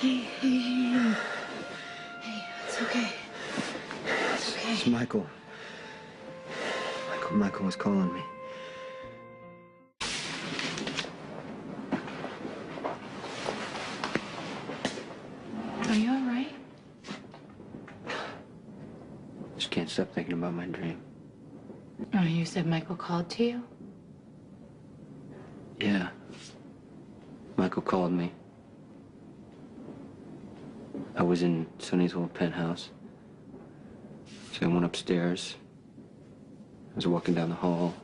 Hey, it's okay. It's okay. It's Michael. Michael was calling me. Are you all right? Just can't stop thinking about my dream. Oh, you said Michael called to you? Yeah. Michael called me. I was in Sonny's old penthouse. So I went upstairs. I was walking down the hall,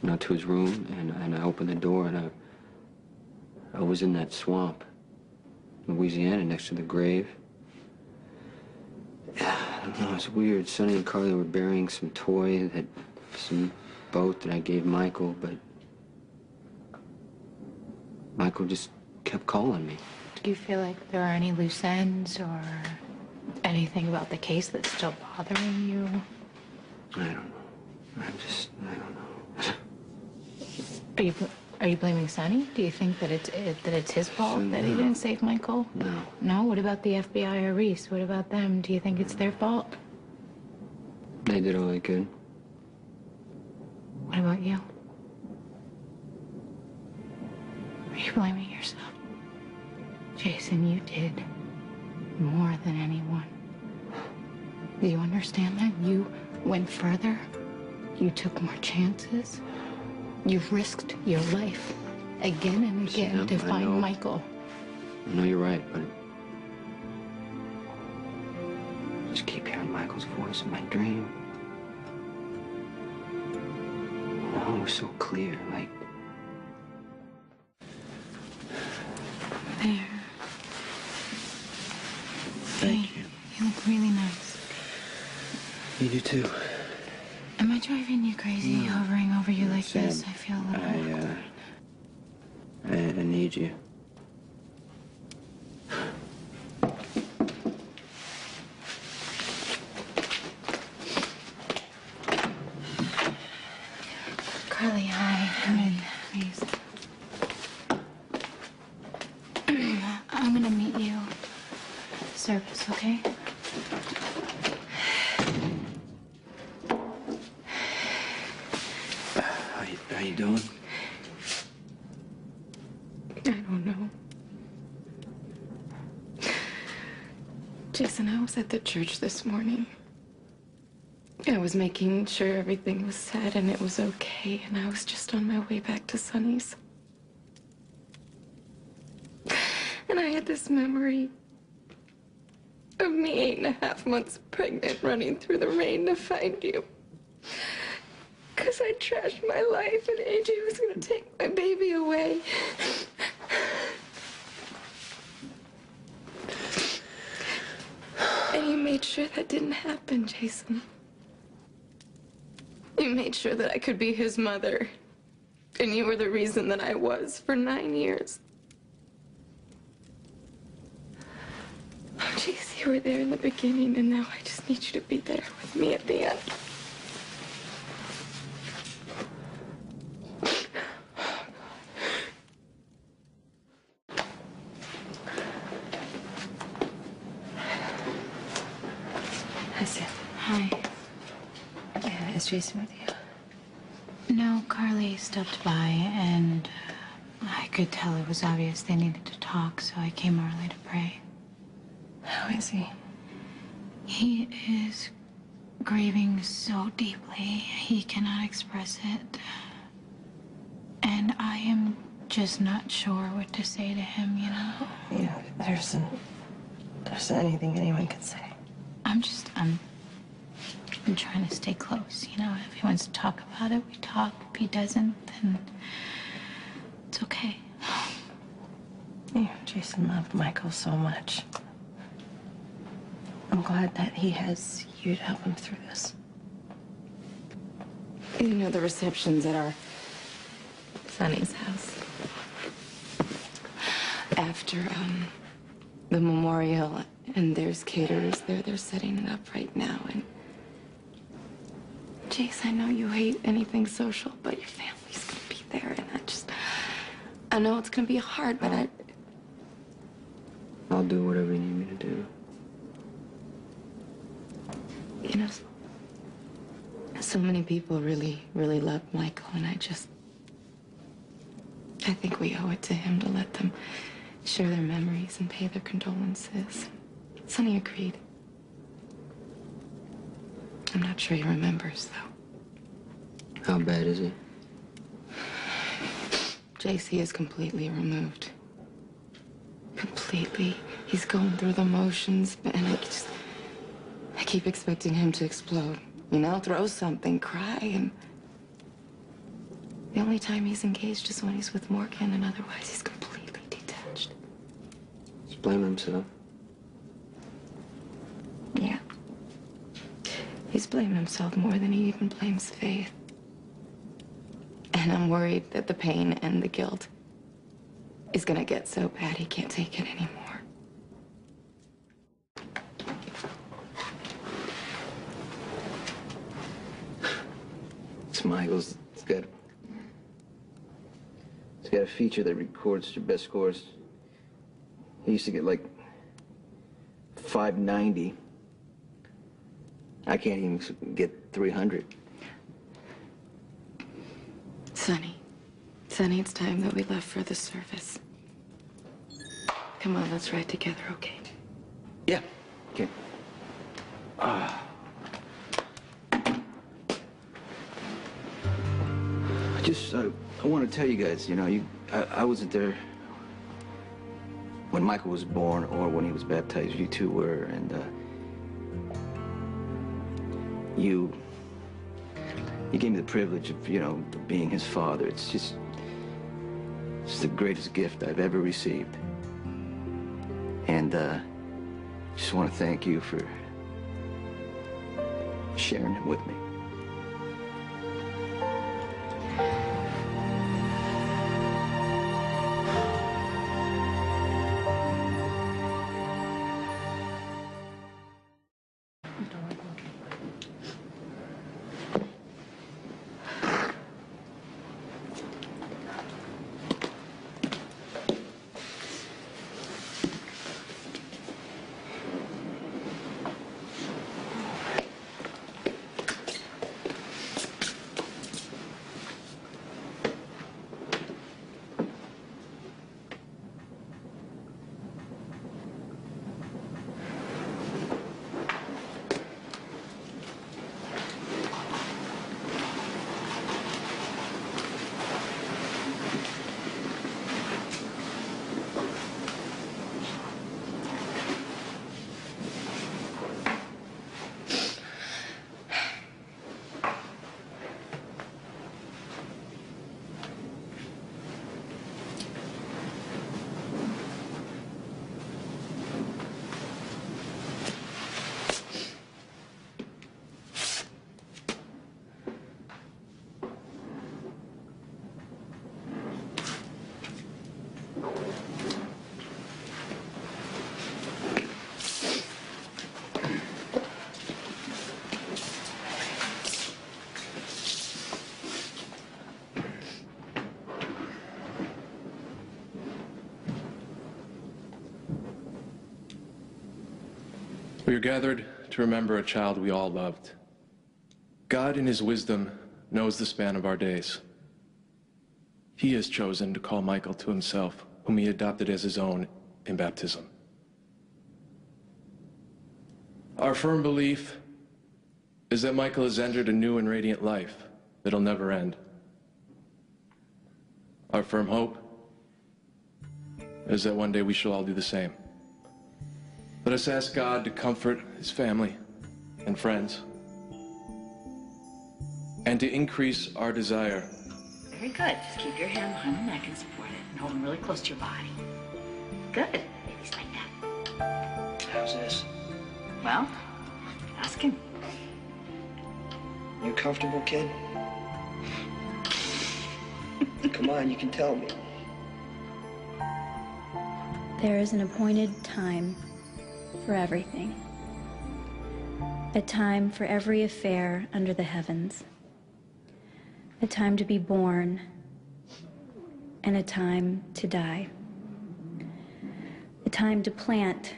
went out to his room, and I opened the door, and I was in that swamp, Louisiana, next to the grave. I don't know, it's weird. Sonny and Carly were burying some toy, some boat that I gave Michael, but Michael just kept calling me. Do you feel like there are any loose ends or anything about the case that's still bothering you? I don't know. I don't know. Are you blaming Sonny? Do you think that it's his fault that he didn't save Michael? No. No? What about the FBI or Reese? What about them? Do you think it's their fault? They did all they could. What about you? Are you blaming yourself? Jason, you did more than anyone. Do you understand that? You went further. You took more chances. You've risked your life again and again to find Michael. I know you're right, but I just keep hearing Michael's voice in my dream. Oh, it was so clear, like... There. Thank you. You look really nice. You do too. Am I driving you crazy, hovering over you like Sam, this? I feel a little... I need you. Carly, hi. Come in, please. I'm gonna meet you at the service, okay? How you doing? I don't know. Jason, I was at the church this morning. I was making sure everything was said and it was okay, and I was just on my way back to Sonny's. And I had this memory of me 8.5 months pregnant, running through the rain to find you. Because I trashed my life and AJ was going to take my baby away. And you made sure that didn't happen, Jason. You made sure that I could be his mother. And you were the reason that I was for 9 years. Oh, jeez, you were there in the beginning, and now I just need you to be there with me at the end. Hi, Sam. Hi. Is Jason with you? No, Carly stopped by, and I could tell it was obvious they needed to talk, so I came early to pray. How is he? He is grieving so deeply, he cannot express it. And I am just not sure what to say to him, you know? Yeah, there isn't anything anyone can say. I'm trying to stay close, you know? If he wants to talk about it, we talk. If he doesn't, then it's okay. Yeah, Jason loved Michael so much. I'm glad that he has you to help him through this. You know, the reception's at our Sonny's house. After the memorial, and there's caterers there. They're setting it up right now. And Jace, I know you hate anything social, but your family's gonna be there, and I know it's gonna be hard, but I'll do whatever you need me to do. You know, so many people really, really love Michael, and I think we owe it to him to let them share their memories and pay their condolences. Sonny agreed. I'm not sure he remembers, though. How bad is he? JC is completely removed. Completely. He's going through the motions, and I keep expecting him to explode. You know, throw something, cry, and the only time he's engaged is when he's with Morgan, and otherwise he's completely detached. He's blaming himself. Yeah. He's blaming himself more than he even blames Faith. And I'm worried that the pain and the guilt is gonna get so bad he can't take it anymore. It's Michael's. It's got a feature that records your best scores. He used to get like 590. I can't even get 300. Sonny, it's time that we left for the service. Come on, let's ride together, okay? Yeah. Okay. I want to tell you guys, you know, I wasn't there when Michael was born or when he was baptized. You two were, and you gave me the privilege of, you know, being his father. It's the greatest gift I've ever received. And just want to thank you for sharing it with me. We are gathered to remember a child we all loved. God, in his wisdom, knows the span of our days. He has chosen to call Michael to himself, whom he adopted as his own in baptism. Our firm belief is that Michael has entered a new and radiant life that'll never end. Our firm hope is that one day we shall all do the same. Let us ask God to comfort his family and friends, and to increase our desire. Very good. Just keep your hand behind the neck and support it, and hold them really close to your body. Good. Maybe it's like that. How's this? Well, ask him. You comfortable, kid? Come on, you can tell me. There is an appointed time for everything. A time for every affair under the heavens. A time to be born and a time to die. A time to plant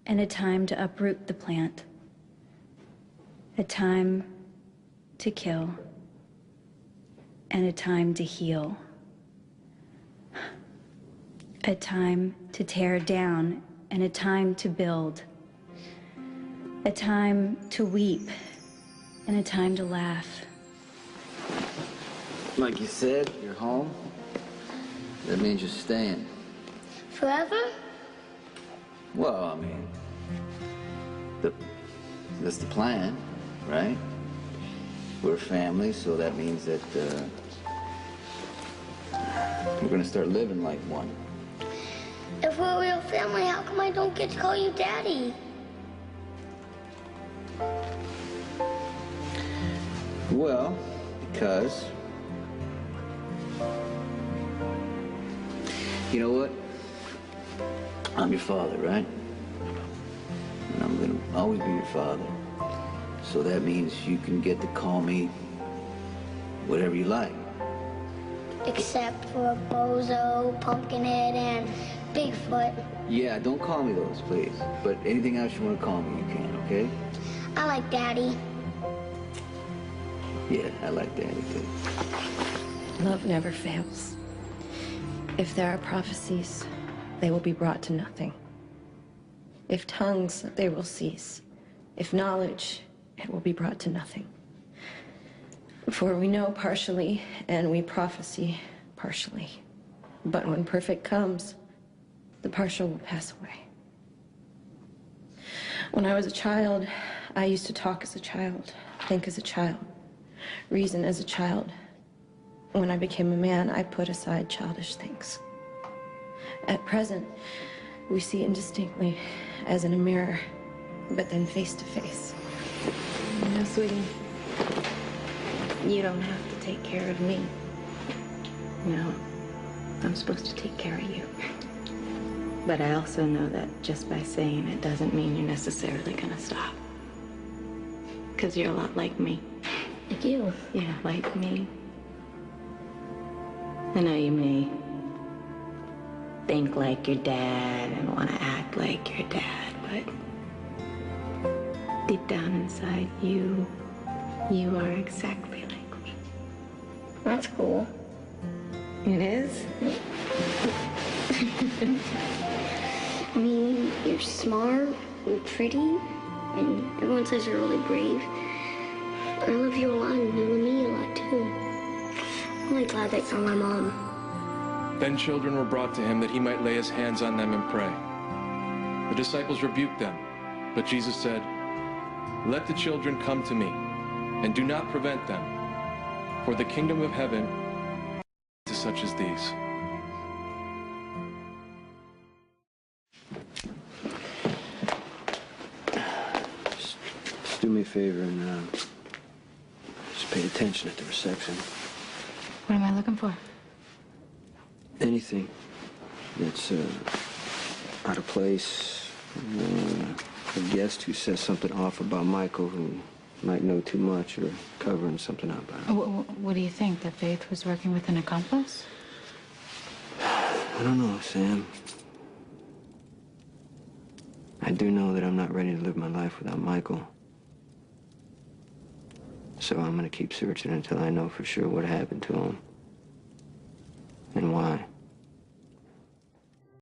and a time to uproot the plant. A time to kill and a time to heal. A time to tear down and a time to build. A time to weep and a time to laugh. Like you said, you're home. That means you're staying. Forever? Well, I mean, that's the plan, right? We're a family, so that means that we're gonna start living like one. If we're a real family, how come I don't get to call you Daddy? Well, because... You know what? I'm your father, right? And I'm gonna always be your father. So that means you can get to call me whatever you like. Except for Bozo, Pumpkinhead, and Bigfoot. Yeah, don't call me those, please. But anything else you want to call me, you can, okay? I like Daddy. Yeah, I like Daddy, too. Love never fails. If there are prophecies, they will be brought to nothing. If tongues, they will cease. If knowledge, it will be brought to nothing. For we know partially, and we prophesy partially. But when perfect comes, the partial will pass away. When I was a child, I used to talk as a child, think as a child, reason as a child. When I became a man, I put aside childish things. At present, we see indistinctly, as in a mirror, but then face to face. You know, sweetie, you don't have to take care of me. You know, I'm supposed to take care of you. But I also know that just by saying it doesn't mean you're necessarily gonna stop. Because you're a lot like me. Like you. Yeah, like me. I know you may think like your dad and want to act like your dad, but deep down inside you are exactly like me. That's cool. It is? I mean, you're smart and pretty, and everyone says you're really brave. I love you a lot, and you love me a lot, too. I'm really glad that you're my mom. Then children were brought to him that he might lay his hands on them and pray. The disciples rebuked them, but Jesus said, "Let the children come to me, and do not prevent them, for the kingdom of heaven is to such as these." Just do me a favor and just pay attention at the reception. What am I looking for? Anything that's out of place. A guest who says something off about Michael, who might know too much or covering something up. What do you think? That Faith was working with an accomplice? I don't know, Sam. I do know that I'm not ready to live my life without Michael. So I'm gonna keep searching until I know for sure what happened to him and why.